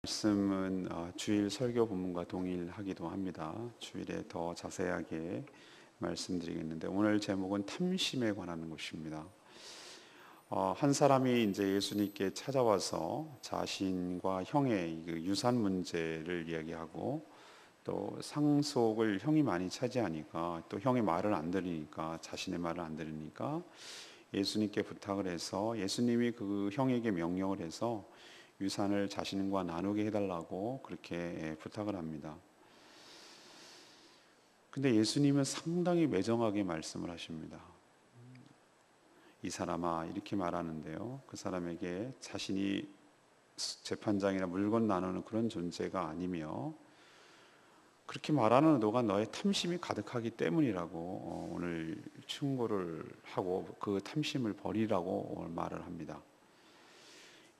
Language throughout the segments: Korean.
말씀은 주일 설교 본문과 동일하기도 합니다. 주일에 더 자세하게 말씀드리겠는데 오늘 제목은 탐심에 관한 것입니다. 한 사람이 이제 예수님께 찾아와서 자신과 형의 그 유산 문제를 이야기하고 또 상속을 형이 많이 차지하니까 또 형의 말을 안 들으니까 자신의 말을 안 들으니까 예수님께 부탁을 해서 예수님이 그 형에게 명령을 해서 유산을 자신과 나누게 해달라고 그렇게 부탁을 합니다. 근데 예수님은 상당히 매정하게 말씀을 하십니다. 이 사람아, 이렇게 말하는데요, 그 사람에게 자신이 재판장이나 물건 나누는 그런 존재가 아니며 그렇게 말하는 의도가 너의 탐심이 가득하기 때문이라고 오늘 충고를 하고 그 탐심을 버리라고 오늘 말을 합니다.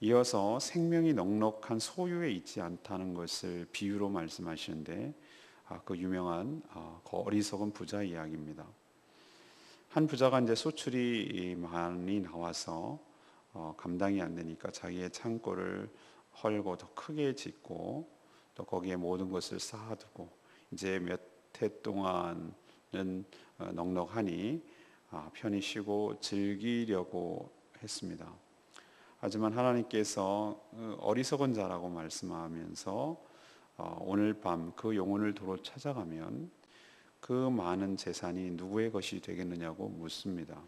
이어서 생명이 넉넉한 소유에 있지 않다는 것을 비유로 말씀하시는데 그 유명한 어리석은 부자 이야기입니다. 한 부자가 이제 소출이 많이 나와서 감당이 안 되니까 자기의 창고를 헐고 더 크게 짓고 또 거기에 모든 것을 쌓아두고 이제 몇 해 동안은 넉넉하니 편히 쉬고 즐기려고 했습니다. 하지만 하나님께서 어리석은 자라고 말씀하면서 오늘 밤 그 영혼을 도로 찾아가면 그 많은 재산이 누구의 것이 되겠느냐고 묻습니다.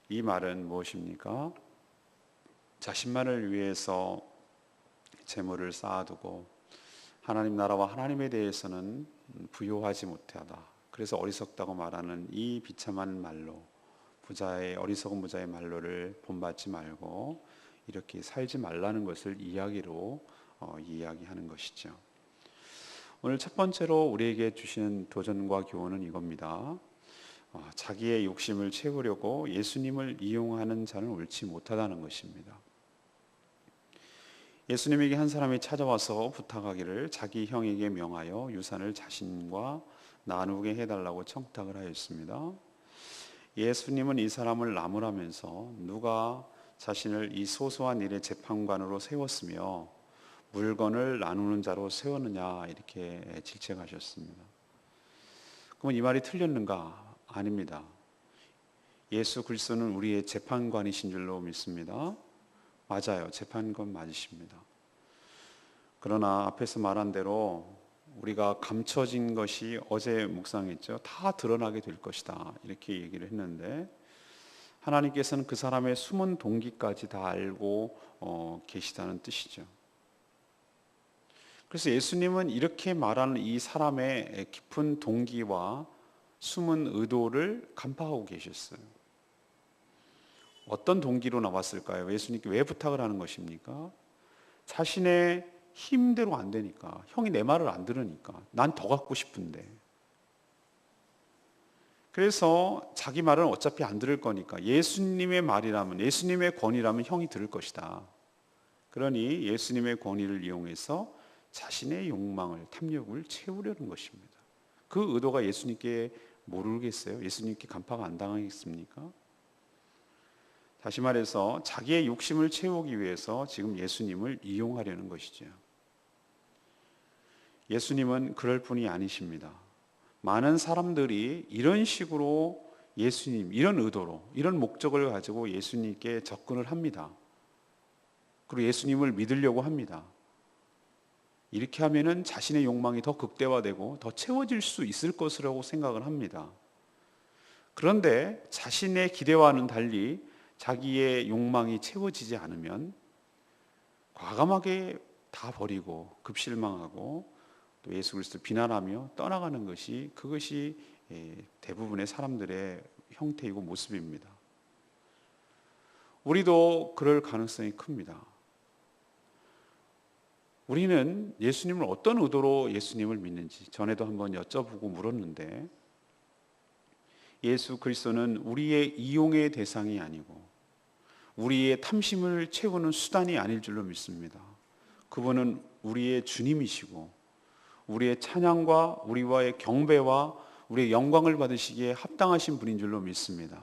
이 말은 무엇입니까? 자신만을 위해서 재물을 쌓아두고 하나님 나라와 하나님에 대해서는 부요하지 못하다. 그래서 어리석다고 말하는 이 비참한 말로 어리석은 부자의 말로를 본받지 말고 이렇게 살지 말라는 것을 이야기로 이야기하는 것이죠. 오늘 첫 번째로 우리에게 주시는 도전과 교훈은 이겁니다. 자기의 욕심을 채우려고 예수님을 이용하는 자는 옳지 못하다는 것입니다. 예수님에게 한 사람이 찾아와서 부탁하기를 자기 형에게 명하여 유산을 자신과 나누게 해달라고 청탁을 하였습니다. 예수님은 이 사람을 나무라면서 누가 자신을 이 소소한 일의 재판관으로 세웠으며 물건을 나누는 자로 세웠느냐 이렇게 질책하셨습니다. 그럼 이 말이 틀렸는가? 아닙니다. 예수 그리스도는 우리의 재판관이신 줄로 믿습니다. 맞아요. 재판관 맞으십니다. 그러나 앞에서 말한 대로 우리가 감춰진 것이 어제 묵상했죠. 다 드러나게 될 것이다. 이렇게 얘기를 했는데 하나님께서는 그 사람의 숨은 동기까지 다 알고 계시다는 뜻이죠. 그래서 예수님은 이렇게 말하는 이 사람의 깊은 동기와 숨은 의도를 간파하고 계셨어요. 어떤 동기로 나왔을까요? 예수님께 왜 부탁을 하는 것입니까? 자신의 힘대로 안 되니까, 형이 내 말을 안 들으니까 난 더 갖고 싶은데, 그래서 자기 말은 어차피 안 들을 거니까 예수님의 말이라면, 예수님의 권위라면 형이 들을 것이다. 그러니 예수님의 권위를 이용해서 자신의 욕망을, 탐욕을 채우려는 것입니다. 그 의도가 예수님께 모르겠어요? 예수님께 간파가 안 당하겠습니까? 다시 말해서 자기의 욕심을 채우기 위해서 지금 예수님을 이용하려는 것이죠. 예수님은 그럴 뿐이 아니십니다. 많은 사람들이 이런 식으로 예수님, 이런 의도로, 이런 목적을 가지고 예수님께 접근을 합니다. 그리고 예수님을 믿으려고 합니다. 이렇게 하면은 자신의 욕망이 더 극대화되고 더 채워질 수 있을 것이라고 생각을 합니다. 그런데 자신의 기대와는 달리 자기의 욕망이 채워지지 않으면 과감하게 다 버리고 급실망하고 또 예수 그리스도를 비난하며 떠나가는 것이, 그것이 대부분의 사람들의 형태이고 모습입니다. 우리도 그럴 가능성이 큽니다. 우리는 예수님을 어떤 의도로 예수님을 믿는지 전에도 한번 여쭤보고 물었는데, 예수 그리스도는 우리의 이용의 대상이 아니고 우리의 탐심을 채우는 수단이 아닐 줄로 믿습니다. 그분은 우리의 주님이시고 우리의 찬양과 우리와의 경배와 우리의 영광을 받으시기에 합당하신 분인 줄로 믿습니다.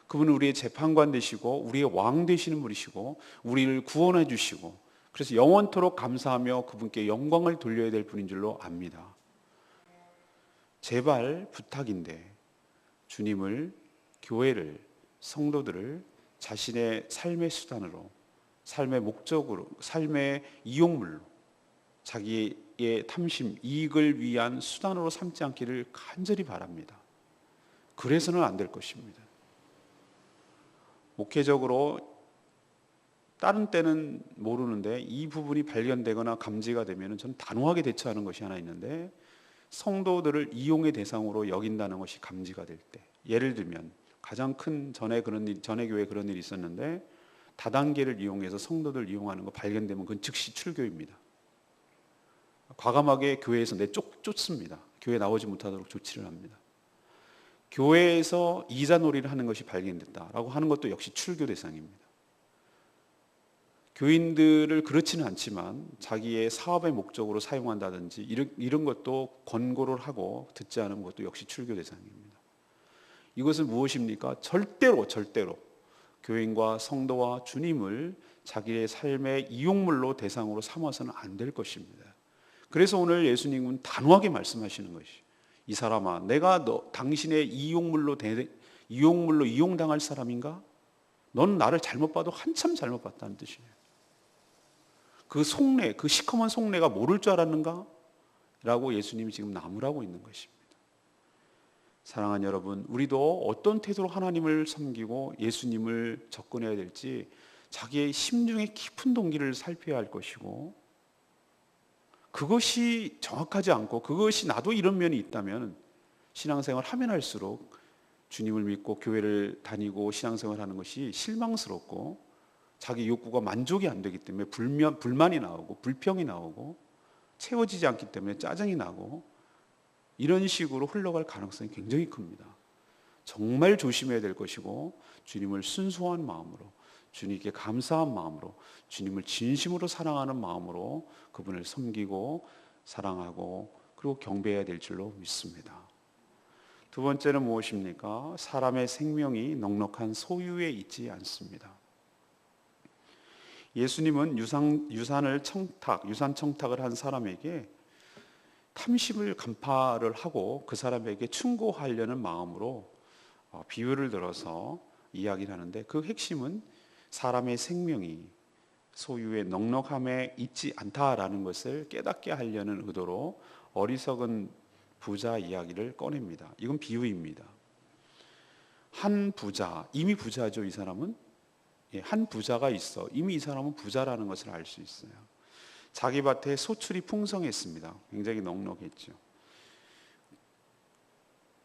그분은 우리의 재판관 되시고 우리의 왕 되시는 분이시고 우리를 구원해 주시고 그래서 영원토록 감사하며 그분께 영광을 돌려야 될 분인 줄로 압니다. 제발 부탁인데 주님을, 교회를, 성도들을 자신의 삶의 수단으로, 삶의 목적으로, 삶의 이용물로, 자기의 탐심, 이익을 위한 수단으로 삼지 않기를 간절히 바랍니다. 그래서는 안 될 것입니다. 목회적으로 다른 때는 모르는데 이 부분이 발견되거나 감지가 되면 저는 단호하게 대처하는 것이 하나 있는데, 성도들을 이용의 대상으로 여긴다는 것이 감지가 될 때, 예를 들면 가장 큰 전에 교회에 그런 일이 있었는데, 다단계를 이용해서 성도들 이용하는 거 발견되면 그건 즉시 출교입니다. 과감하게 교회에서 쫓습니다. 교회 나오지 못하도록 조치를 합니다. 교회에서 이자놀이를 하는 것이 발견됐다라고 하는 것도 역시 출교 대상입니다. 교인들을 그렇지는 않지만 자기의 사업의 목적으로 사용한다든지 이런 것도 권고를 하고 듣지 않은 것도 역시 출교 대상입니다. 이것은 무엇입니까? 절대로 교인과 성도와 주님을 자기의 삶의 이용물로 대상으로 삼아서는 안 될 것입니다. 그래서 오늘 예수님은 단호하게 말씀하시는 것이, 이 사람아, 내가 당신의 이용물로 이용당할 사람인가? 넌 나를 잘못 봐도 한참 잘못 봤다는 뜻이에요. 그 속내, 그 시커먼 속내가 모를 줄 알았는가? 라고 예수님이 지금 나무라고 있는 것입니다. 사랑하는 여러분, 우리도 어떤 태도로 하나님을 섬기고 예수님을 접근해야 될지 자기의 심중의 깊은 동기를 살펴야 할 것이고, 그것이 정확하지 않고 그것이 나도 이런 면이 있다면 신앙생활 하면 할수록 주님을 믿고 교회를 다니고 신앙생활하는 것이 실망스럽고, 자기 욕구가 만족이 안 되기 때문에 불만이 나오고 불평이 나오고, 채워지지 않기 때문에 짜증이 나고, 이런 식으로 흘러갈 가능성이 굉장히 큽니다. 정말 조심해야 될 것이고, 주님을 순수한 마음으로, 주님께 감사한 마음으로, 주님을 진심으로 사랑하는 마음으로 그분을 섬기고 사랑하고 그리고 경배해야 될 줄로 믿습니다. 두 번째는 무엇입니까? 사람의 생명이 넉넉한 소유에 있지 않습니다. 예수님은 유산 청탁을 한 사람에게 탐심을 간파를 하고 그 사람에게 충고하려는 마음으로 비유를 들어서 이야기를 하는데, 그 핵심은 사람의 생명이 소유의 넉넉함에 있지 않다라는 것을 깨닫게 하려는 의도로 어리석은 부자 이야기를 꺼냅니다. 이건 비유입니다. 한 부자, 이미 부자죠, 이 사람은. 한 부자가 있어. 이미 이 사람은 부자라는 것을 알 수 있어요. 자기 밭에 소출이 풍성했습니다. 굉장히 넉넉했죠.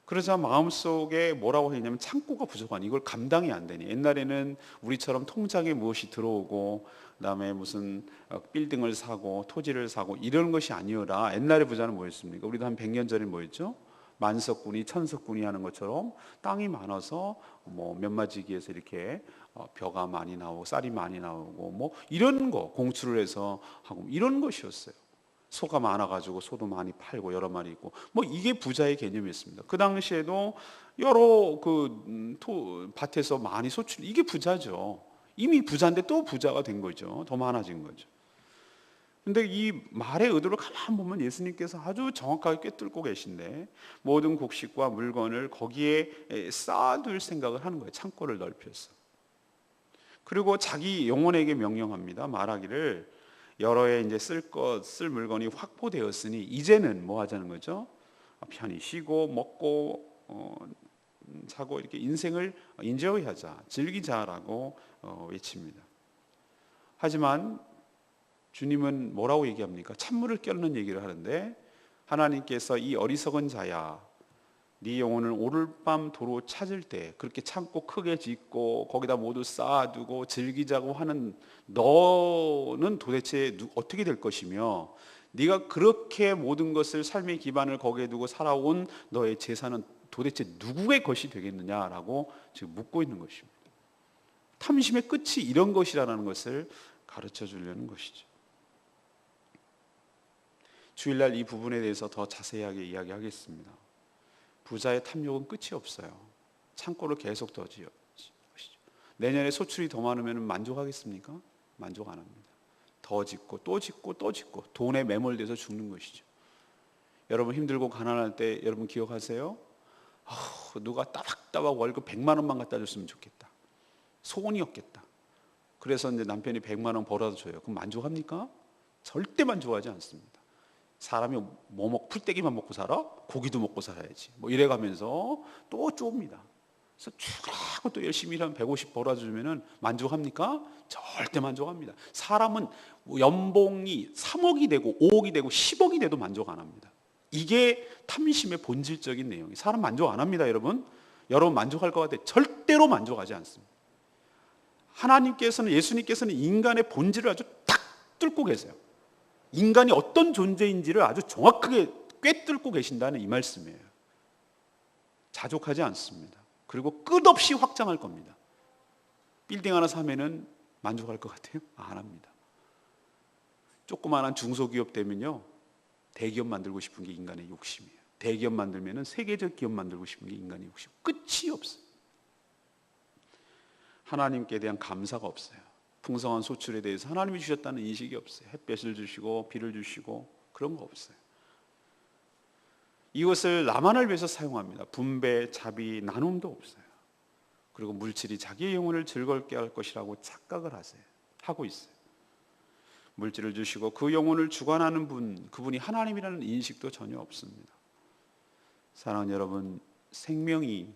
그러자 마음속에 뭐라고 했냐면, 창고가 부족하니, 이걸 감당이 안 되니. 옛날에는 우리처럼 통장에 무엇이 들어오고 그다음에 무슨 빌딩을 사고 토지를 사고 이런 것이 아니어라. 옛날의 부자는 뭐였습니까? 우리도 한 100년 전에 뭐였죠? 만석군이 천석군이 하는 것처럼 땅이 많아서 뭐 몇마지기에서 이렇게 벼가 많이 나오고 쌀이 많이 나오고 뭐 이런 거 공수를 해서 하고 이런 것이었어요. 소가 많아가지고 소도 많이 팔고 여러 마리 있고 뭐 이게 부자의 개념이었습니다. 그 당시에도 여러 밭에서 많이 소출, 이게 부자죠. 이미 부자인데 또 부자가 된 거죠. 더 많아진 거죠. 근데 이 말의 의도를 가만 보면 예수님께서 아주 정확하게 꿰뚫고 계신데, 모든 곡식과 물건을 거기에 쌓아둘 생각을 하는 거예요. 창고를 넓혀서. 그리고 자기 영혼에게 명령합니다. 말하기를, 여러 해 이제 쓸 물건이 확보되었으니 이제는 뭐 하자는 거죠? 편히 쉬고 먹고 자고 이렇게 인생을 인조이하자, 즐기자라고 외칩니다. 하지만 주님은 뭐라고 얘기합니까? 찬물을 끼얹는 얘기를 하는데, 하나님께서 이 어리석은 자야, 네 영혼을 오늘 밤 도로 찾을 때 그렇게 창고 크게 짓고 거기다 모두 쌓아두고 즐기자고 하는 너는 도대체 어떻게 될 것이며, 네가 그렇게 모든 것을, 삶의 기반을 거기에 두고 살아온 너의 재산은 도대체 누구의 것이 되겠느냐라고 지금 묻고 있는 것입니다. 탐심의 끝이 이런 것이라는 것을 가르쳐 주려는 것이죠. 주일날 이 부분에 대해서 더 자세하게 이야기하겠습니다. 부자의 탐욕은 끝이 없어요. 창고를 계속 더 지어시죠. 내년에 소출이 더 많으면 만족하겠습니까? 만족 안 합니다. 더 짓고 또 짓고 또 짓고 돈에 매몰돼서 죽는 것이죠. 여러분 힘들고 가난할 때 여러분 기억하세요? 누가 따박따박 월급 100만 원만 갖다 줬으면 좋겠다. 소원이었겠다. 그래서 이제 남편이 100만 원 벌어다 줘요. 그럼 만족합니까? 절대 만족하지 않습니다. 사람이 풀떼기만 먹고 살아? 고기도 먹고 살아야지. 뭐 이래가면서 또 좁니다. 그래서 쭉 또 열심히 일하면 150 벌어주면은 만족합니까? 절대 만족합니다. 사람은 연봉이 3억이 되고 5억이 되고 10억이 돼도 만족 안 합니다. 이게 탐심의 본질적인 내용이에요. 사람 만족 안 합니다, 여러분. 여러분 만족할 것 같아요? 절대로 만족하지 않습니다. 하나님께서는, 예수님께서는 인간의 본질을 아주 딱 뚫고 계세요. 인간이 어떤 존재인지를 아주 정확하게 꿰뚫고 계신다는 이 말씀이에요. 자족하지 않습니다. 그리고 끝없이 확장할 겁니다. 빌딩 하나 사면은 만족할 것 같아요? 안 합니다. 조그마한 중소기업 되면요, 대기업 만들고 싶은 게 인간의 욕심이에요. 대기업 만들면은 세계적 기업 만들고 싶은 게 인간의 욕심. 끝이 없어요. 하나님께 대한 감사가 없어요. 풍성한 소출에 대해서 하나님이 주셨다는 인식이 없어요. 햇볕을 주시고 비를 주시고 그런 거 없어요. 이것을 나만을 위해서 사용합니다. 분배, 자비, 나눔도 없어요. 그리고 물질이 자기의 영혼을 즐겁게 할 것이라고 착각을 하고 있어요. 물질을 주시고 그 영혼을 주관하는 분, 그분이 하나님이라는 인식도 전혀 없습니다. 사랑하는 여러분, 생명이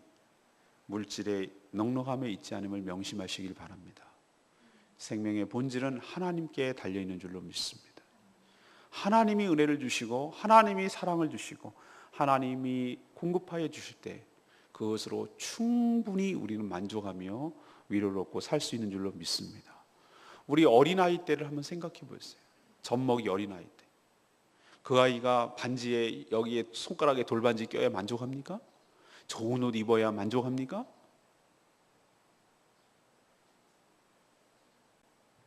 물질의 넉넉함에 있지 않음을 명심하시길 바랍니다. 생명의 본질은 하나님께 달려있는 줄로 믿습니다. 하나님이 은혜를 주시고 하나님이 사랑을 주시고 하나님이 공급하여 주실 때 그것으로 충분히 우리는 만족하며 위로를 얻고 살 수 있는 줄로 믿습니다. 우리 어린아이 때를 한번 생각해 보세요. 젖먹이 어린아이 때. 그 아이가 반지에 여기에 손가락에 돌반지 껴야 만족합니까? 좋은 옷 입어야 만족합니까?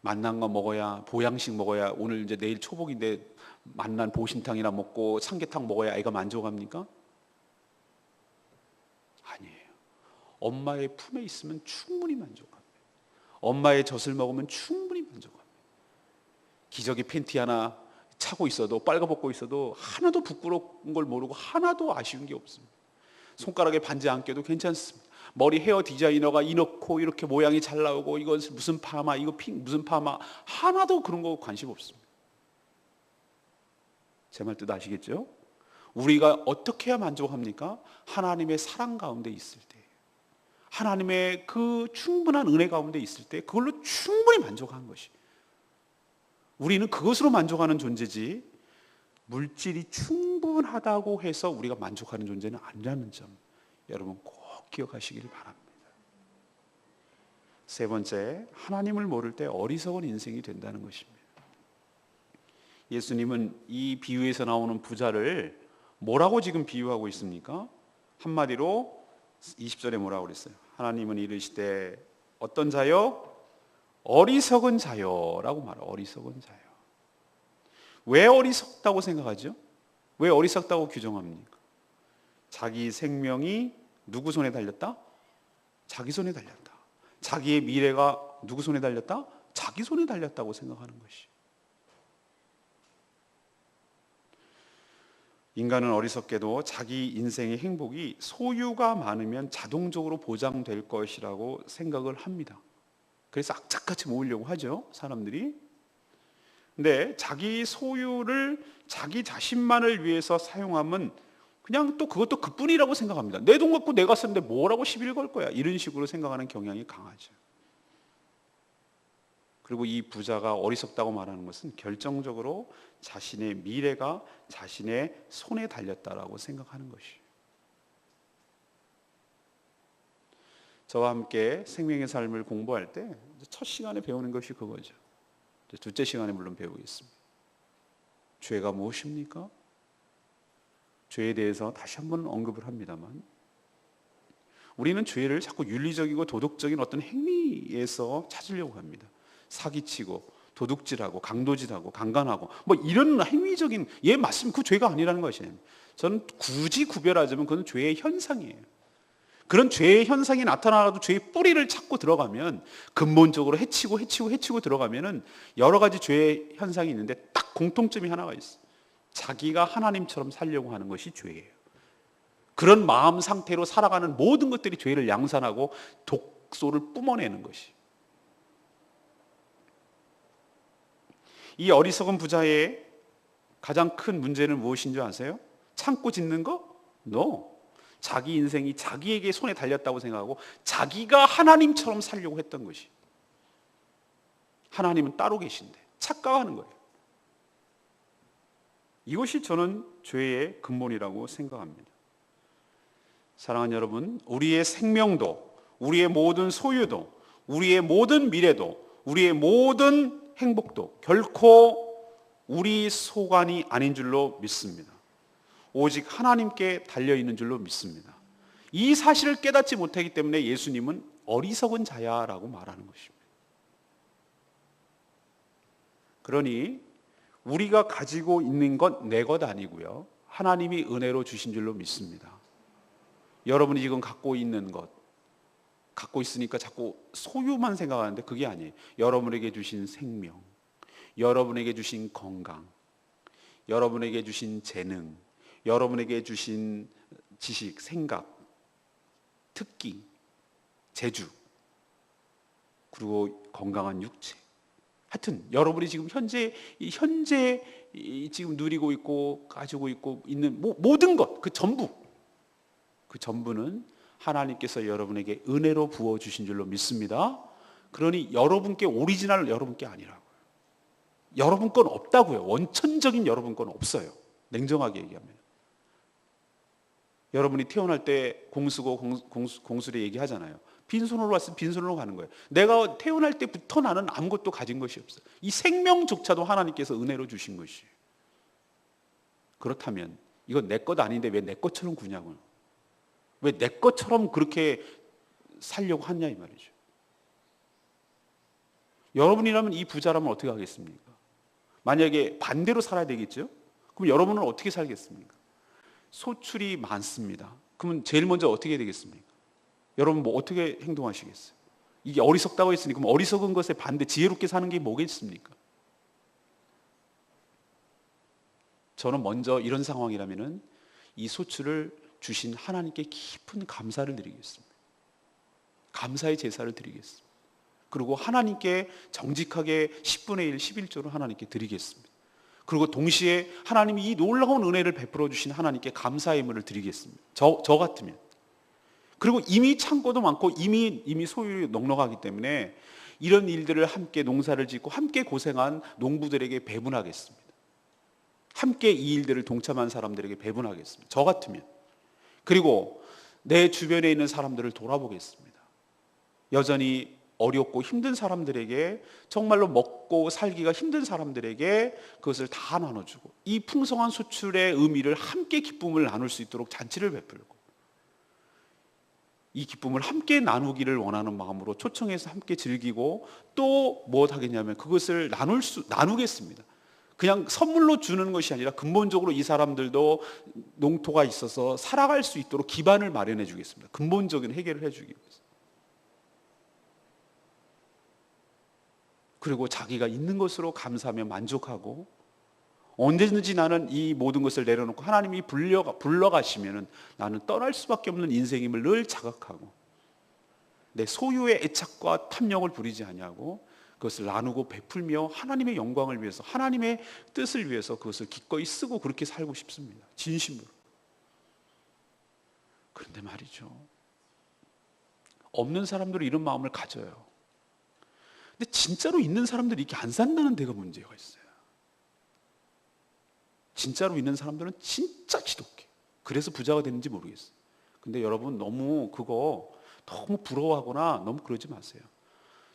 맛난 거 먹어야, 보양식 먹어야, 오늘 이제 내일 초복인데 맛난 보신탕이나 먹고 삼계탕 먹어야 아이가 만족합니까? 아니에요. 엄마의 품에 있으면 충분히 만족합니다. 엄마의 젖을 먹으면 충분히 만족합니다. 기저귀 팬티 하나 차고 있어도, 빨가벗고 있어도 하나도 부끄러운 걸 모르고 하나도 아쉬운 게 없습니다. 손가락에 반지 안 껴도 괜찮습니다. 머리 헤어 디자이너가 이 넣고 이렇게 모양이 잘 나오고 이건 무슨 파마, 이거 핑 무슨 파마, 하나도 그런 거 관심 없습니다. 제 말 뜻 아시겠죠? 우리가 어떻게 해야 만족합니까? 하나님의 사랑 가운데 있을 때, 하나님의 그 충분한 은혜 가운데 있을 때 그걸로 충분히 만족하는 것이, 우리는 그것으로 만족하는 존재지 물질이 충분하다고 해서 우리가 만족하는 존재는 아니라는 점 여러분 꼭 기억하시길 바랍니다. 세 번째, 하나님을 모를 때 어리석은 인생이 된다는 것입니다. 예수님은 이 비유에서 나오는 부자를 뭐라고 지금 비유하고 있습니까? 한마디로 20절에 뭐라고 그랬어요? 하나님은 이르시되 어떤 자요? 어리석은 자요라고 말해요. 어리석은 자요. 왜 어리석다고 생각하죠? 왜 어리석다고 규정합니까? 자기 생명이 누구 손에 달렸다? 자기 손에 달렸다. 자기의 미래가 누구 손에 달렸다? 자기 손에 달렸다고 생각하는 것이. 인간은 어리석게도 자기 인생의 행복이 소유가 많으면 자동적으로 보장될 것이라고 생각을 합니다. 그래서 악착같이 모으려고 하죠, 사람들이. 근데 자기 소유를 자기 자신만을 위해서 사용하면 그냥 또 그것도 그뿐이라고 생각합니다. 내 돈 갖고 내가 쓰는데 뭐라고 시비를 걸 거야, 이런 식으로 생각하는 경향이 강하죠. 그리고 이 부자가 어리석다고 말하는 것은 결정적으로 자신의 미래가 자신의 손에 달렸다라고 생각하는 것이에요. 저와 함께 생명의 삶을 공부할 때 첫 시간에 배우는 것이 그거죠. 둘째 시간에 물론 배우겠습니다. 죄가 무엇입니까? 죄에 대해서 다시 한번 언급을 합니다만, 우리는 죄를 자꾸 윤리적이고 도덕적인 어떤 행위에서 찾으려고 합니다. 사기치고 도둑질하고 강도질하고 강간하고 뭐 이런 행위적인, 예 맞습니다. 그 죄가 아니라는 것이에요. 저는 굳이 구별하자면 그건 죄의 현상이에요. 그런 죄의 현상이 나타나도 죄의 뿌리를 찾고 들어가면, 근본적으로 해치고 들어가면은 여러 가지 죄의 현상이 있는데 딱 공통점이 하나가 있어요. 자기가 하나님처럼 살려고 하는 것이 죄예요. 그런 마음 상태로 살아가는 모든 것들이 죄를 양산하고 독소를 뿜어내는 것이. 이 어리석은 부자의 가장 큰 문제는 무엇인 줄 아세요? 참고 짓는 거? No. 자기 인생이 자기에게 손에 달렸다고 생각하고 자기가 하나님처럼 살려고 했던 것이. 하나님은 따로 계신데 착각하는 거예요. 이것이 저는 죄의 근본이라고 생각합니다. 사랑하는 여러분, 우리의 생명도, 우리의 모든 소유도, 우리의 모든 미래도, 우리의 모든 행복도 결코 우리 소관이 아닌 줄로 믿습니다. 오직 하나님께 달려있는 줄로 믿습니다. 이 사실을 깨닫지 못하기 때문에 예수님은 어리석은 자야라고 말하는 것입니다. 그러니 우리가 가지고 있는 것 내 것 아니고요, 하나님이 은혜로 주신 줄로 믿습니다. 여러분이 지금 갖고 있는 것, 갖고 있으니까 자꾸 소유만 생각하는데 그게 아니에요. 여러분에게 주신 생명, 여러분에게 주신 건강, 여러분에게 주신 재능, 여러분에게 주신 지식, 생각, 특기, 재주, 그리고 건강한 육체. 하여튼 여러분이 지금 현재 지금 누리고 있고 가지고 있고 있는 모든 것, 그 전부는 하나님께서 여러분에게 은혜로 부어주신 줄로 믿습니다. 그러니 여러분께 오리지널 여러분께 아니라고요. 여러분 건 없다고요. 원천적인 여러분 건 없어요. 냉정하게 얘기하면. 여러분이 태어날 때 공수고 공수래 얘기하잖아요. 빈손으로 왔으면 빈손으로 가는 거예요. 내가 태어날 때부터 나는 아무것도 가진 것이 없어요. 이 생명조차도 하나님께서 은혜로 주신 것이에요. 그렇다면 이건 내 것 아닌데 왜 내 것처럼 구냐고요. 왜 내 것처럼 그렇게 살려고 하냐 이 말이죠. 여러분이라면 이 부자라면 어떻게 하겠습니까? 만약에 반대로 살아야 되겠죠? 그럼 여러분은 어떻게 살겠습니까? 소출이 많습니다. 그러면 제일 먼저 어떻게 되겠습니까? 여러분 뭐 어떻게 행동하시겠어요? 이게 어리석다고 했으니 그럼 어리석은 것에 반대 지혜롭게 사는 게 뭐겠습니까? 저는 먼저 이런 상황이라면은 이 소출을 주신 하나님께 깊은 감사를 드리겠습니다. 감사의 제사를 드리겠습니다. 그리고 하나님께 정직하게 10분의 1, 11조를 하나님께 드리겠습니다. 그리고 동시에 하나님이 이 놀라운 은혜를 베풀어 주신 하나님께 감사의 의무를 드리겠습니다. 저 같으면. 그리고 이미 창고도 많고 이미 소유이 넉넉하기 때문에 이런 일들을 함께 농사를 짓고 함께 고생한 농부들에게 배분하겠습니다. 함께 이 일들을 동참한 사람들에게 배분하겠습니다. 저 같으면. 그리고 내 주변에 있는 사람들을 돌아보겠습니다. 여전히 어렵고 힘든 사람들에게, 정말로 먹고 살기가 힘든 사람들에게 그것을 다 나눠주고 이 풍성한 수출의 의미를 함께 기쁨을 나눌 수 있도록 잔치를 베풀고 이 기쁨을 함께 나누기를 원하는 마음으로 초청해서 함께 즐기고 또 무엇 하겠냐면 그것을 나누겠습니다. 그냥 선물로 주는 것이 아니라 근본적으로 이 사람들도 농토가 있어서 살아갈 수 있도록 기반을 마련해 주겠습니다. 근본적인 해결을 해주기 위해서. 그리고 자기가 있는 것으로 감사하며 만족하고 언제든지 나는 이 모든 것을 내려놓고 하나님이 불러가시면 나는 떠날 수밖에 없는 인생임을 늘 자각하고 내 소유의 애착과 탐욕을 부리지 아니하고 그것을 나누고 베풀며 하나님의 영광을 위해서, 하나님의 뜻을 위해서 그것을 기꺼이 쓰고 그렇게 살고 싶습니다. 진심으로. 그런데 말이죠, 없는 사람들은 이런 마음을 가져요. 근데 진짜로 있는 사람들이 이렇게 안 산다는 데가 문제가 있어요. 진짜로 있는 사람들은 진짜 지독해. 그래서 부자가 되는지 모르겠어요. 근데 여러분 너무 부러워하거나 너무 그러지 마세요.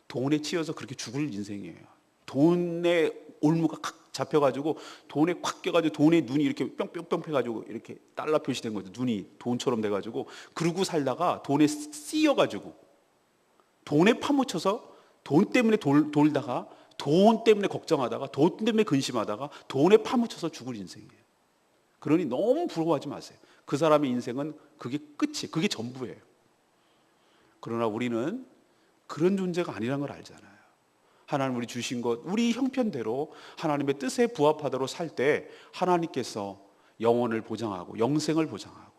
돈에 치여서 그렇게 죽을 인생이에요. 돈에 올무가 칵 잡혀가지고 돈에 콱 껴가지고 돈에 눈이 이렇게 뿅뿅뿅 해가지고 이렇게 달러 표시된 거죠. 눈이 돈처럼 돼가지고 그러고 살다가 돈에 씌여가지고 돈에 파묻혀서 돈 때문에 돌다가 돈 때문에 걱정하다가 돈 때문에 근심하다가 돈에 파묻혀서 죽을 인생이에요. 그러니 너무 부러워하지 마세요. 그 사람의 인생은 그게 끝이, 그게 전부예요. 그러나 우리는 그런 존재가 아니라는 걸 알잖아요. 하나님 우리 주신 것, 우리 형편대로 하나님의 뜻에 부합하도록 살 때 하나님께서 영혼을 보장하고 영생을 보장하고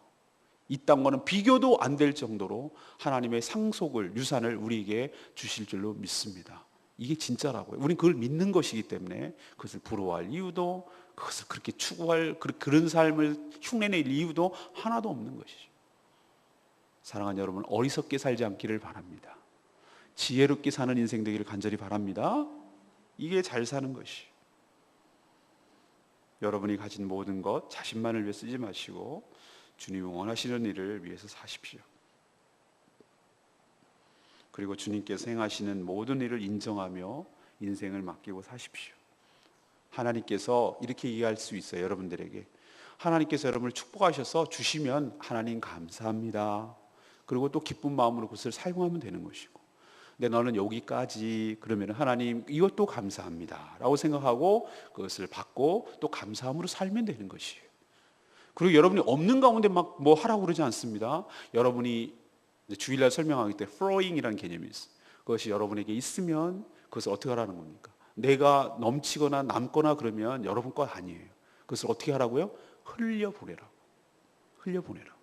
이 땅과는 비교도 안 될 정도로 하나님의 상속을, 유산을 우리에게 주실 줄로 믿습니다. 이게 진짜라고요. 우리는 그걸 믿는 것이기 때문에 그것을 부러워할 이유도, 그것을 그렇게 추구할 그런 삶을 흉내낼 이유도 하나도 없는 것이죠. 사랑하는 여러분, 어리석게 살지 않기를 바랍니다. 지혜롭게 사는 인생 되기를 간절히 바랍니다. 이게 잘 사는 것이. 여러분이 가진 모든 것 자신만을 위해 쓰지 마시고 주님이 원하시는 일을 위해서 사십시오. 그리고 주님께서 행하시는 모든 일을 인정하며 인생을 맡기고 사십시오. 하나님께서 이렇게 이해할 수 있어요. 여러분들에게 하나님께서 여러분을 축복하셔서 주시면 하나님 감사합니다. 그리고 또 기쁜 마음으로 그것을 사용하면 되는 것이고, 근데 너는 여기까지 그러면 하나님 이것도 감사합니다 라고 생각하고 그것을 받고 또 감사함으로 살면 되는 것이에요. 그리고 여러분이 없는 가운데 막 뭐 하라고 그러지 않습니다. 여러분이 주일날 설명하기 때 flowing이라는 개념이 있어요. 그것이 여러분에게 있으면 그것을 어떻게 하라는 겁니까? 내가 넘치거나 남거나 그러면 여러분 것 아니에요. 그것을 어떻게 하라고요? 흘려보내라고. 흘려보내라고.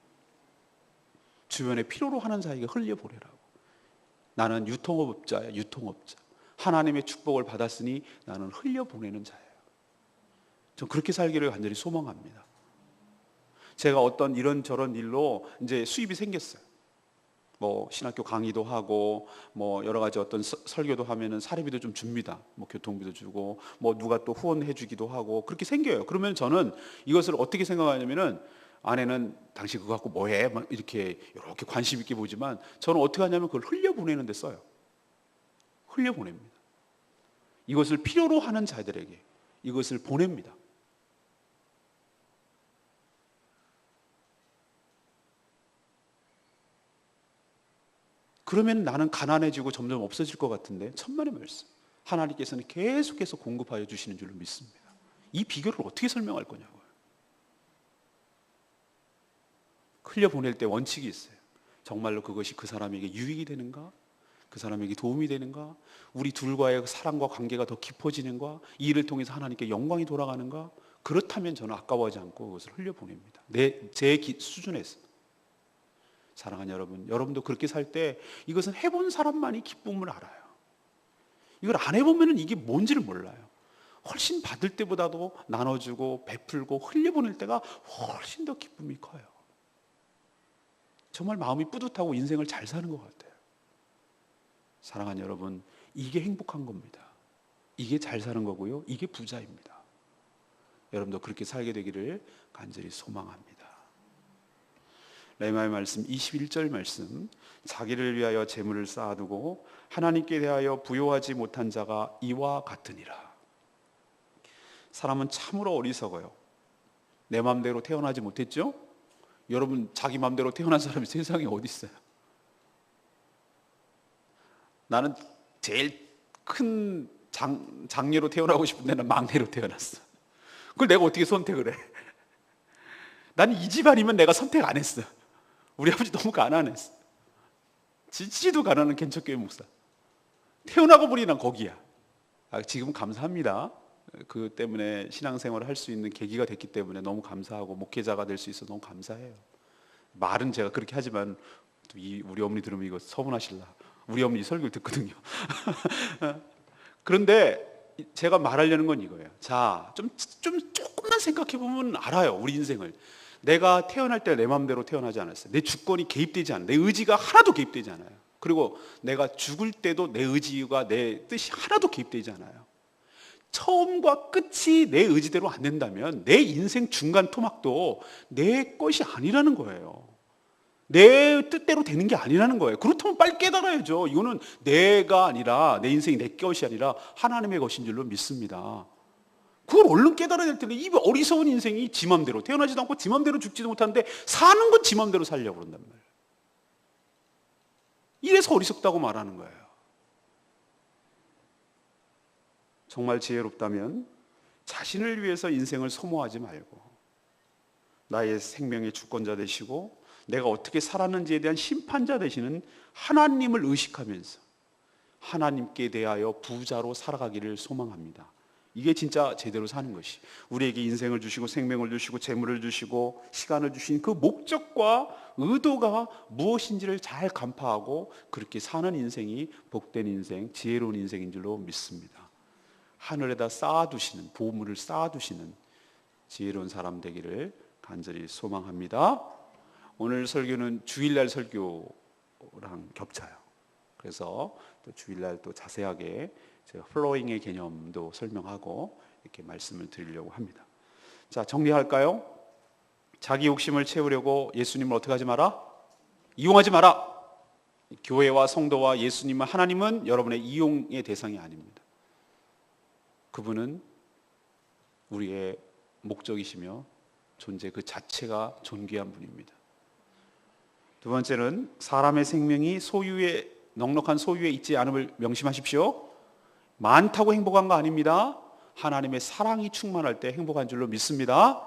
주변에 필요로 하는 자에게 흘려보내라고. 나는 유통업자야, 유통업자. 하나님의 축복을 받았으니 나는 흘려보내는 자예요. 전 그렇게 살기를 간절히 소망합니다. 제가 어떤 이런저런 일로 이제 수입이 생겼어요. 뭐 신학교 강의도 하고 뭐 여러 가지 어떤 설교도 하면은 사례비도 좀 줍니다. 뭐 교통비도 주고 뭐 누가 또 후원해 주기도 하고 그렇게 생겨요. 그러면 저는 이것을 어떻게 생각하냐면은 아내는 당신 그거 갖고 뭐해? 막 이렇게 관심 있게 보지만 저는 어떻게 하냐면 그걸 흘려보내는 데 써요. 흘려보냅니다. 이것을 필요로 하는 자들에게 이것을 보냅니다. 그러면 나는 가난해지고 점점 없어질 것 같은데 천만의 말씀. 하나님께서는 계속해서 공급하여 주시는 줄로 믿습니다. 이 비결을 어떻게 설명할 거냐고요. 흘려보낼 때 원칙이 있어요. 정말로 그것이 그 사람에게 유익이 되는가? 그 사람에게 도움이 되는가? 우리 둘과의 사랑과 관계가 더 깊어지는가? 이 일을 통해서 하나님께 영광이 돌아가는가? 그렇다면 저는 아까워하지 않고 그것을 흘려보냅니다. 제 수준에서. 사랑하는 여러분, 여러분도 그렇게 살 때 이것은 해본 사람만이 기쁨을 알아요. 이걸 안 해보면 이게 뭔지를 몰라요. 훨씬 받을 때보다도 나눠주고 베풀고 흘려보낼 때가 훨씬 더 기쁨이 커요. 정말 마음이 뿌듯하고 인생을 잘 사는 것 같아요. 사랑하는 여러분, 이게 행복한 겁니다. 이게 잘 사는 거고요. 이게 부자입니다. 여러분도 그렇게 살게 되기를 간절히 소망합니다. 레마의 말씀 21절 말씀, 자기를 위하여 재물을 쌓아두고 하나님께 대하여 부요하지 못한 자가 이와 같으니라. 사람은 참으로 어리석어요. 내 마음대로 태어나지 못했죠? 여러분 자기 마음대로 태어난 사람이 세상에 어디 있어요? 나는 제일 큰 장녀로 태어나고 싶은데 난 막내로 태어났어. 그걸 내가 어떻게 선택을 해? 난 이 집안이면 내가 선택 안 했어. 우리 아버지 너무 가난했어. 지지도 가난한 개척교회 목사. 태어나고 보니 난 거기야. 지금 감사합니다. 그 때문에 신앙생활을 할 수 있는 계기가 됐기 때문에 너무 감사하고 목회자가 될 수 있어서 너무 감사해요. 말은 제가 그렇게 하지만 우리 어머니 들으면 이거 서운하실라. 우리 어머니 설교를 듣거든요. 그런데 제가 말하려는 건 이거예요. 자, 조금만 생각해 보면 알아요. 우리 인생을. 내가 태어날 때 내 마음대로 태어나지 않았어요. 내 주권이 개입되지 않아요. 내 의지가 하나도 개입되지 않아요. 그리고 내가 죽을 때도 내 의지가 내 뜻이 하나도 개입되지 않아요. 처음과 끝이 내 의지대로 안 된다면 내 인생 중간 토막도 내 것이 아니라는 거예요. 내 뜻대로 되는 게 아니라는 거예요. 그렇다면 빨리 깨달아야죠. 이거는 내가 아니라, 내 인생이 내 것이 아니라 하나님의 것인 줄로 믿습니다. 그걸 얼른 깨달아야 될 텐데 이 어리석은 인생이 지 맘대로 태어나지도 않고 지 맘대로 죽지도 못하는데 사는 건 지 맘대로 살려고 그런단 말이에요. 이래서 어리석다고 말하는 거예요. 정말 지혜롭다면 자신을 위해서 인생을 소모하지 말고 나의 생명의 주권자 되시고 내가 어떻게 살았는지에 대한 심판자 되시는 하나님을 의식하면서 하나님께 대하여 부자로 살아가기를 소망합니다. 이게 진짜 제대로 사는 것이, 우리에게 인생을 주시고 생명을 주시고 재물을 주시고 시간을 주신 그 목적과 의도가 무엇인지를 잘 간파하고 그렇게 사는 인생이 복된 인생, 지혜로운 인생인 줄로 믿습니다. 하늘에다 쌓아두시는, 보물을 쌓아두시는 지혜로운 사람 되기를 간절히 소망합니다. 오늘 설교는 주일날 설교랑 겹쳐요. 그래서 또 주일날 또 자세하게 제가 플로잉의 개념도 설명하고 이렇게 말씀을 드리려고 합니다. 자, 정리할까요? 자기 욕심을 채우려고 예수님을 어떻게 하지 마라? 이용하지 마라. 교회와 성도와 예수님은, 하나님은 여러분의 이용의 대상이 아닙니다. 그분은 우리의 목적이시며 존재 그 자체가 존귀한 분입니다. 두 번째는 사람의 생명이 소유의 넉넉한 소유에 있지 않음을 명심하십시오. 많다고 행복한 거 아닙니다. 하나님의 사랑이 충만할 때 행복한 줄로 믿습니다.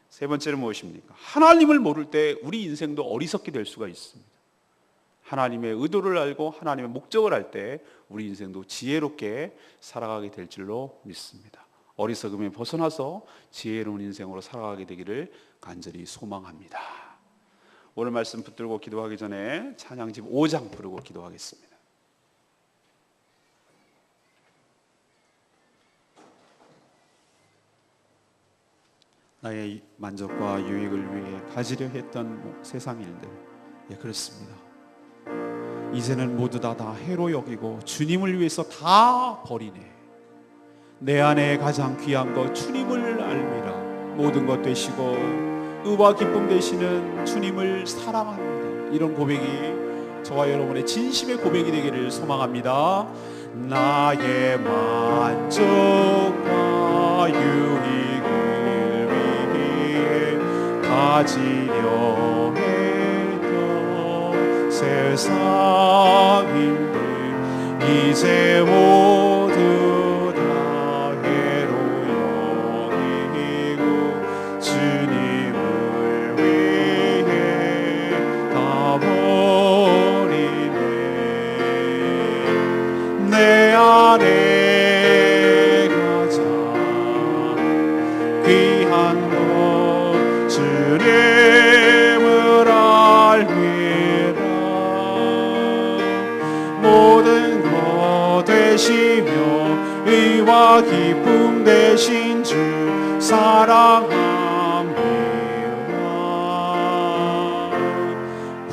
세 번째는 무엇입니까? 하나님을 모를 때 우리 인생도 어리석게 될 수가 있습니다. 하나님의 의도를 알고 하나님의 목적을 알 때 우리 인생도 지혜롭게 살아가게 될 줄로 믿습니다. 어리석음에 벗어나서 지혜로운 인생으로 살아가게 되기를 간절히 소망합니다. 오늘 말씀 붙들고 기도하기 전에 찬양집 5장 부르고 기도하겠습니다. 나의 만족과 유익을 위해 가지려 했던 세상 일들, 예, 그렇습니다. 이제는 모두 다 해로 여기고 주님을 위해서 다 버리네. 내 안에 가장 귀한 것 주님을 알미라. 모든 것 되시고 의와 기쁨 되시는 주님을 사랑합니다. 이런 고백이 저와 여러분의 진심의 고백이 되기를 소망합니다. 나의 만족과 유익을 위해 가지려 했던 세상인들 이제 모두 다 해로 여기고 주님을 위해 다 버리네. 내 안에 가장 귀한 것 주님을 알미라. 모든 것 되시며 의와 기쁨 되신 주 사랑합니다.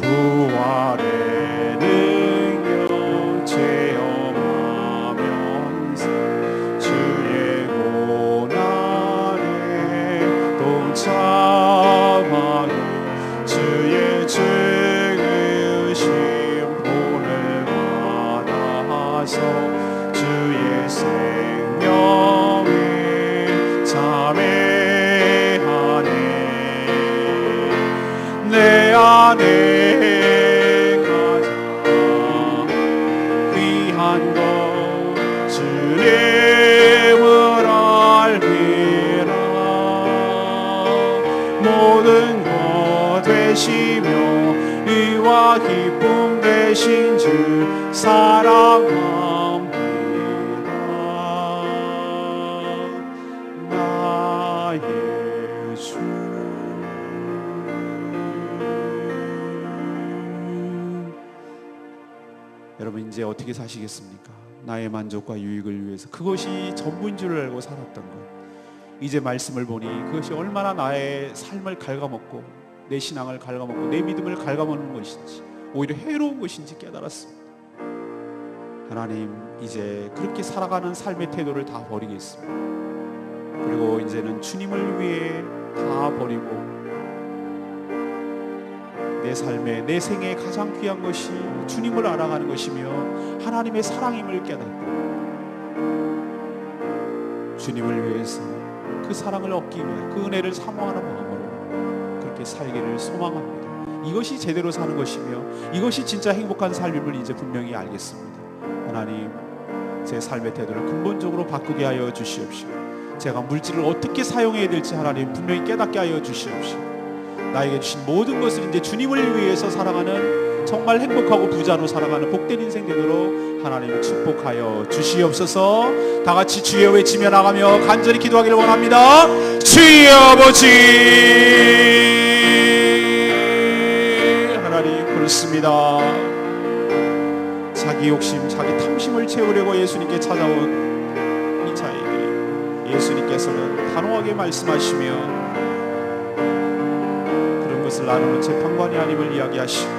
부활의 능력 체험하면서 주의 고난에 동참하여 주의 죽으심 본을 받아서 주의 생명에 참여하네. 내 안에 가장 귀한 것 주님을 알미라. 모든 것 되시며 의와 기쁨 되신 주 사랑합니다. 나의 주. 여러분, 이제 어떻게 사시겠습니까? 나의 만족과 유익을 위해서 그것이 전부인 줄 알고 살았던 것, 이제 말씀을 보니 그것이 얼마나 나의 삶을 갉아먹고 내 신앙을 갉아먹고 내 믿음을 갉아먹는 것인지, 오히려 해로운 것인지 깨달았습니다. 하나님, 이제 그렇게 살아가는 삶의 태도를 다 버리겠습니다. 그리고 이제는 주님을 위해 다 버리고 내 삶에, 내 생에 가장 귀한 것이 주님을 알아가는 것이며 하나님의 사랑임을 깨닫고 주님을 위해서 그 사랑을 얻기 위해 그 은혜를 사모하는 마음으로 그렇게 살기를 소망합니다. 이것이 제대로 사는 것이며 이것이 진짜 행복한 삶임을 이제 분명히 알겠습니다. 하나님, 제 삶의 태도를 근본적으로 바꾸게 하여 주시옵시오. 제가 물질을 어떻게 사용해야 될지 하나님 분명히 깨닫게 하여 주시옵시오. 나에게 주신 모든 것을 이제 주님을 위해서 살아가는 정말 행복하고 부자로 살아가는 복된 인생 되도록 하나님 축복하여 주시옵소서. 다 같이 주여 외치며 나가며 간절히 기도하기를 원합니다. 주여 아버지, 하나님 그렇습니다. 자기 욕심, 자기 탐심을 채우려고 예수님께 찾아온 이 자에게 예수님께서는 단호하게 말씀하시며 그런 것을 나누는 재판관이 아님을 이야기하시고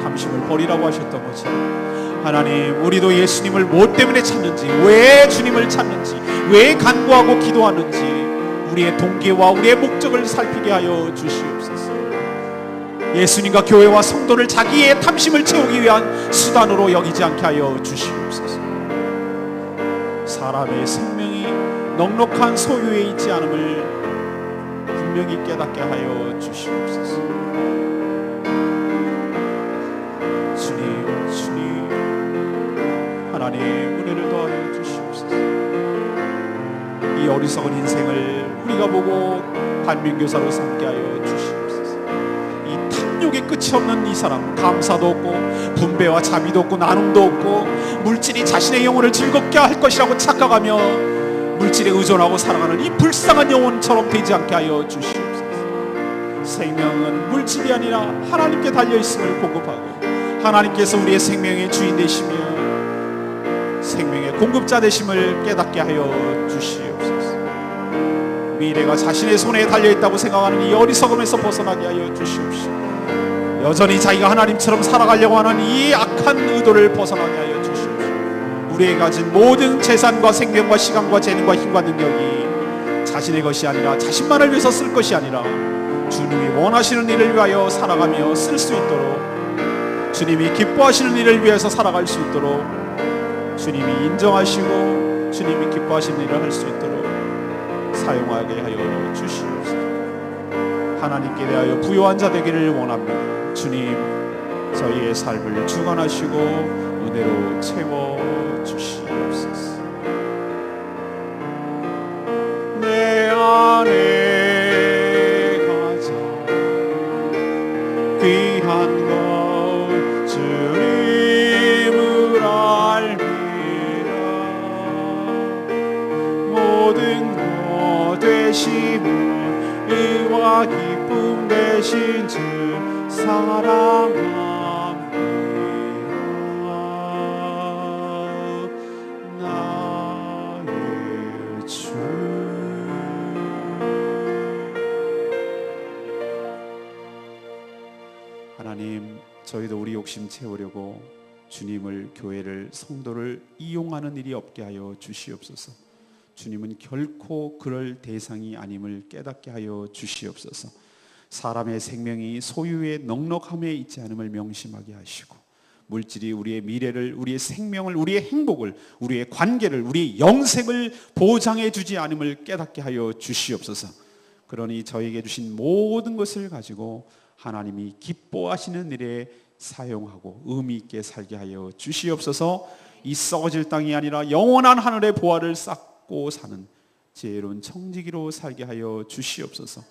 탐심을 버리라고 하셨던 것처럼 하나님, 우리도 예수님을 무엇 때문에 찾는지, 왜 주님을 찾는지, 왜 간구하고 기도하는지 우리의 동기와 우리의 목적을 살피게 하여 주시옵소서. 예수님과 교회와 성도를 자기의 탐심을 채우기 위한 수단으로 여기지 않게 하여 주시옵소서. 사람의 생명이 넉넉한 소유에 있지 않음을 분명히 깨닫게 하여 주시옵소서. 주님 하나님 은혜를 더하여 주시옵소서. 이 어리석은 인생을 우리가 보고 반면교사로 삼게 하여 주시옵소서. 이 탐욕의 끝이 없는 이 사람, 감사도 없고 분배와 자비도 없고 나눔도 없고 물질이 자신의 영혼을 즐겁게 할 것이라고 착각하며 물질에 의존하고 살아가는 이 불쌍한 영혼처럼 되지 않게 하여 주시옵소서. 생명은 물질이 아니라 하나님께 달려있음을 공급하고 하나님께서 우리의 생명의 주인 되시며 생명의 공급자 되심을 깨닫게 하여 주시옵소서. 미래가 자신의 손에 달려있다고 생각하는 이 어리석음에서 벗어나게 하여 주시옵시고 여전히 자기가 하나님처럼 살아가려고 하는 이 악한 의도를 벗어나게 하여 주시옵시고 우리의 가진 모든 재산과 생명과 시간과 재능과 힘과 능력이 자신의 것이 아니라 자신만을 위해서 쓸 것이 아니라 주님이 원하시는 일을 위하여 살아가며 쓸 수 있도록, 주님이 기뻐하시는 일을 위해서 살아갈 수 있도록, 주님이 인정하시고 주님이 기뻐하시는 일을 할 수 있도록 사용하게 하여 주시옵소서. 하나님께 대하여 부요한 자 되기를 원합니다. 주님, 저희의 삶을 주관하시고 은혜로 채워주시옵소서. 내 안에 귀한 것 주님을 알미라. 모든 것 되시며 의와 기쁨 되신 주 사랑합니다. 나의 주. 하나님, 저희도 우리 욕심 채우려고 주님을, 교회를, 성도를 이용하는 일이 없게 하여 주시옵소서. 주님은 결코 그럴 대상이 아님을 깨닫게 하여 주시옵소서. 사람의 생명이 소유의 넉넉함에 있지 않음을 명심하게 하시고 물질이 우리의 미래를, 우리의 생명을, 우리의 행복을, 우리의 관계를, 우리의 영생을 보장해 주지 않음을 깨닫게 하여 주시옵소서. 그러니 저에게 주신 모든 것을 가지고 하나님이 기뻐하시는 일에 사용하고 의미 있게 살게 하여 주시옵소서. 이 썩어질 땅이 아니라 영원한 하늘의 보화를 쌓고 사는 지혜로운 청지기로 살게 하여 주시옵소서.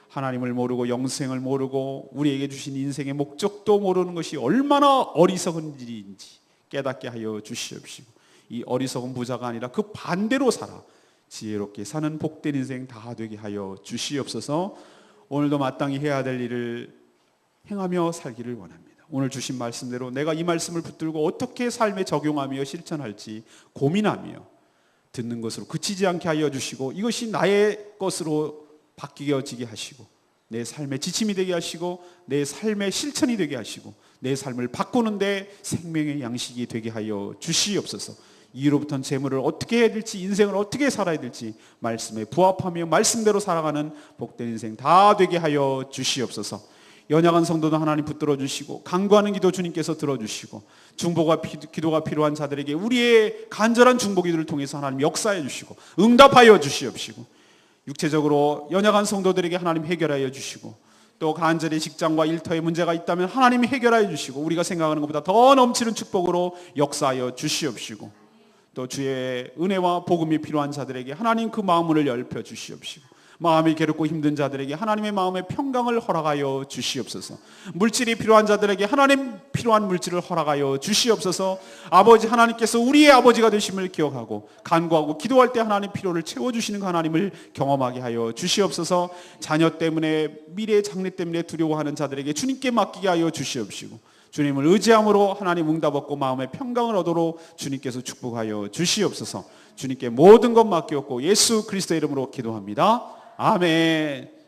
하나님을 모르고 영생을 모르고 우리에게 주신 인생의 목적도 모르는 것이 얼마나 어리석은 일인지 깨닫게 하여 주시옵시고 이 어리석은 부자가 아니라 그 반대로 살아 지혜롭게 사는 복된 인생 다 되게 하여 주시옵소서. 오늘도 마땅히 해야 될 일을 행하며 살기를 원합니다. 오늘 주신 말씀대로 내가 이 말씀을 붙들고 어떻게 삶에 적용하며 실천할지 고민하며 듣는 것으로 그치지 않게 하여 주시고 이것이 나의 것으로 바뀌어지게 하시고 내 삶의 지침이 되게 하시고 내 삶의 실천이 되게 하시고 내 삶을 바꾸는데 생명의 양식이 되게 하여 주시옵소서. 이로부터는 재물을 어떻게 해야 될지, 인생을 어떻게 살아야 될지 말씀에 부합하며 말씀대로 살아가는 복된 인생 다 되게 하여 주시옵소서. 연약한 성도도 하나님 붙들어 주시고 간구하는 기도 주님께서 들어주시고 중보가 기도가 필요한 자들에게 우리의 간절한 중보 기도를 통해서 하나님 역사해 주시고 응답하여 주시옵시고 육체적으로 연약한 성도들에게 하나님 해결하여 주시고 또 간절히 직장과 일터에 문제가 있다면 하나님이 해결하여 주시고 우리가 생각하는 것보다 더 넘치는 축복으로 역사하여 주시옵시고 또 주의 은혜와 복음이 필요한 자들에게 하나님 그 마음문을 열펴 주시옵시고 마음이 괴롭고 힘든 자들에게 하나님의 마음의 평강을 허락하여 주시옵소서. 물질이 필요한 자들에게 하나님 필요한 물질을 허락하여 주시옵소서. 아버지 하나님께서 우리의 아버지가 되심을 기억하고 간구하고 기도할 때 하나님 필요를 채워주시는 그 하나님을 경험하게 하여 주시옵소서. 자녀 때문에 미래 장래 때문에 두려워하는 자들에게 주님께 맡기게 하여 주시옵시고 주님을 의지함으로 하나님 응답 얻고 마음의 평강을 얻도록 주님께서 축복하여 주시옵소서. 주님께 모든 것 맡기옵고 예수 그리스도의 이름으로 기도합니다. 아멘.